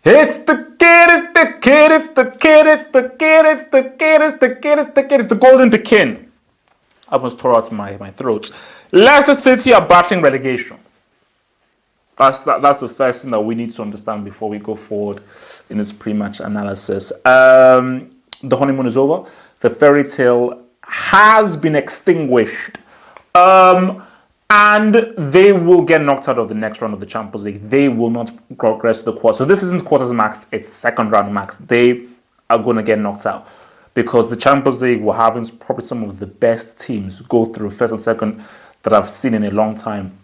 It's the kid, it's the kid, it's the kid, it's the kid, it's the kid, it's the kid, it's the kid, it's the golden Pekin. I almost tore out my throat. Leicester City are battling relegation. That's the first thing that we need to understand before we go forward in this pre-match analysis. The honeymoon is over. The fairy tale has been extinguished. And they will get knocked out of the next round of the Champions League. They will not progress to the quarter. So this isn't quarters max, it's second round max. They are going to get knocked out because the Champions League will have probably some of the best teams go through first and second that I've seen in a long time.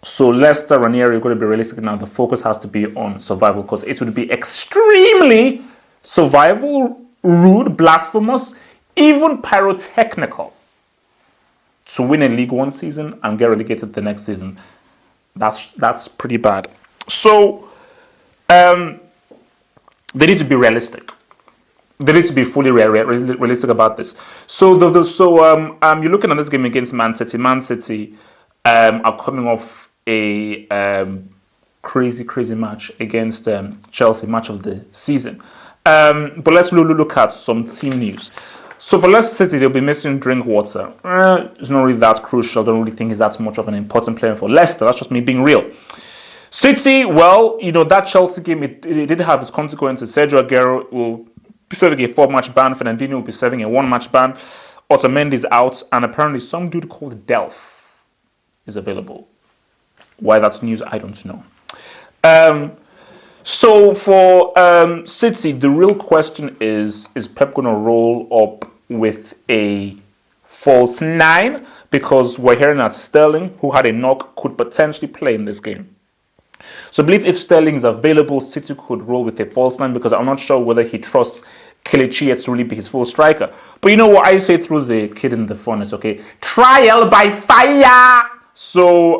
So Leicester, Ranieri are going to be realistic now. The focus has to be on survival because it would be extremely survival, rude, blasphemous, even pyrotechnical to win a League One season and get relegated the next season. That's pretty bad. So they need to be realistic. They need to be fully realistic about this. So you're looking at this game against Man City. Man City are coming off a crazy match against Chelsea, match of the season. But let's look at some team news. So for Leicester City, they'll be missing Drinkwater. It's not really that crucial. I don't really think he's that much of an important player for Leicester. That's just me being real. City, well, that Chelsea game, it did have its consequences. Sergio Aguero will be serving a 4-match ban. Fernandinho will be serving a 1-match ban. Otamendi's out. And apparently some dude called Delph is available. Why that's news, I don't know. So for City, the real question is Pep going to roll up with a false 9? Because we're hearing that Sterling, who had a knock, could potentially play in this game. So I believe if Sterling is available, City could roll with a false 9 because I'm not sure whether he trusts Kelechi to really be his full striker. But you know what I say through the kid in the furnace, okay? Trial by fire! So,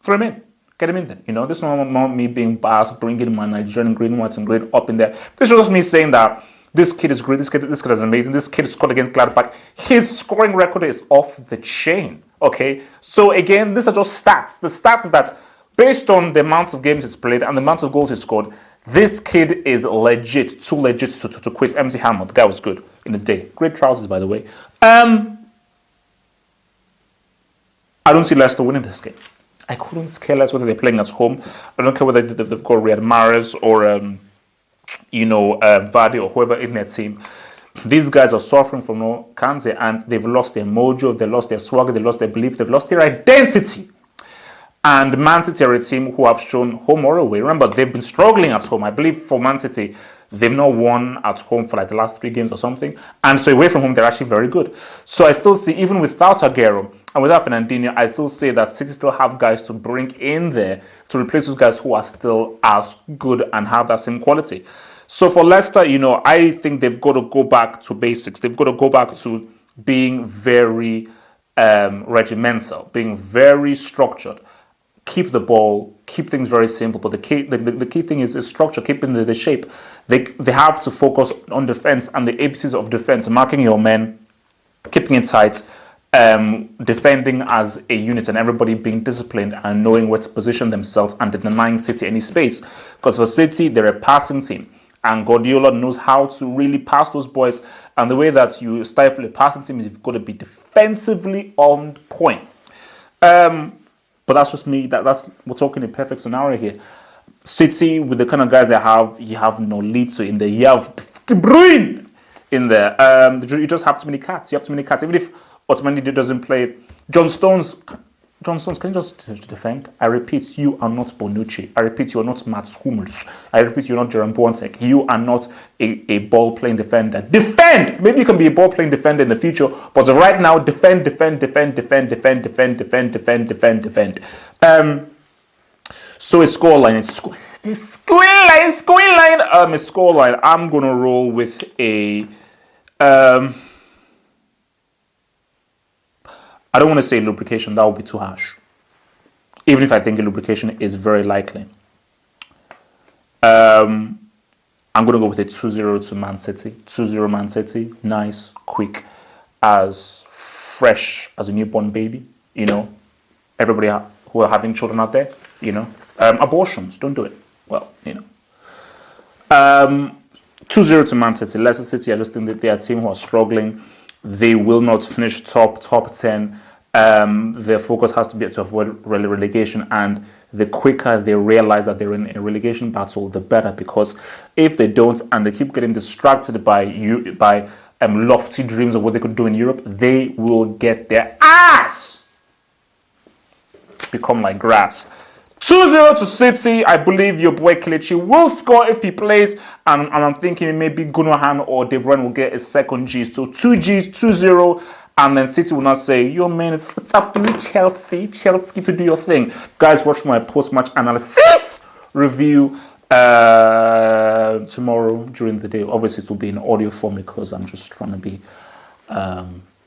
throw him in. Get him in there. This is not me being biased, bringing my Nigerian green, white, and green up in there. This is just me saying that this kid is great. This kid is amazing. This kid scored against Gladbach. His scoring record is off the chain. Okay. So again, these are just stats. The stats that, based on the amount of games he's played and the amount of goals he scored, this kid is legit. Too legit to quit. MC Hammer, the guy was good in his day. Great trousers, by the way. I don't see Leicester winning this game. I couldn't care less whether they're playing at home. I don't care whether they've got Riyad Mahrez or, Vardy or whoever in their team. These guys are suffering from no cancer and they've lost their mojo, they lost their swagger, they lost their belief, they've lost their identity. And Man City are a team who have shown home or away. Remember, they've been struggling at home. I believe for Man City, they've not won at home for like the last 3 games or something. And so away from home, they're actually very good. So I still see, even without Aguero and without Fernandinho, I still say that City still have guys to bring in there to replace those guys who are still as good and have that same quality. So for Leicester, I think they've got to go back to basics. They've got to go back to being very regimental, being very structured. Keep the ball, keep things very simple. But the key thing is structure, keeping the shape. They have to focus on defense and the ABCs of defense, marking your men, keeping it tight, defending as a unit, and everybody being disciplined and knowing where to position themselves and denying City any space. Because for City, they're a passing team. And Guardiola knows how to really pass those boys. And the way that you stifle a passing team is you've got to be defensively on point. But that's just me. We're talking a perfect scenario here. City, with the kind of guys they have, you have Nolito in there, you have De Bruyne in there. You just have too many cats. You have too many cats. Even if Otamendi doesn't play, John Stones, can you just defend? I repeat, you are not Bonucci. I repeat, you are not Mats Hummels. I repeat, you're not Jerome Boateng. You are not a ball-playing defender. Defend! Maybe you can be a ball-playing defender in the future, but right now, defend. So a scoreline. A scoreline. I'm going to roll with a... I don't want to say lubrication, that would be too harsh. Even if I think a lubrication is very likely. I'm going to go with a 2-0 to Man City. 2-0 Man City. Nice, quick, as fresh as a newborn baby. Everybody who are having children out there, abortions, don't do it. Well, 2-0 to Man City. Leicester City, I just think that they are a team who are struggling. They will not finish top 10. Their focus has to be to avoid relegation, and the quicker they realize that they're in a relegation battle, the better. Because if they don't, and they keep getting distracted by lofty dreams of what they could do in Europe, they will get their ass become like grass. 2-0 to City. I believe your boy Kelechi will score if he plays, and I'm thinking maybe Gundogan or De Bruyne will get a second G. So 2 Gs, 2-0, and then City will not say, yo man, stop doing Chelsea to do your thing. Guys, watch my post-match analysis review tomorrow during the day. Obviously, it will be in audio form because I'm just trying to be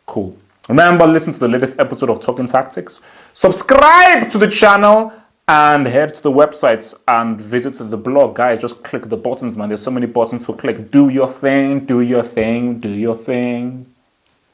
cool. Remember, listen to the latest episode of Talking Tactics. Subscribe to the channel and head to the websites and visit the blog. Guys, just click the buttons, man. There's so many buttons to click. Do your thing, do your thing, do your thing.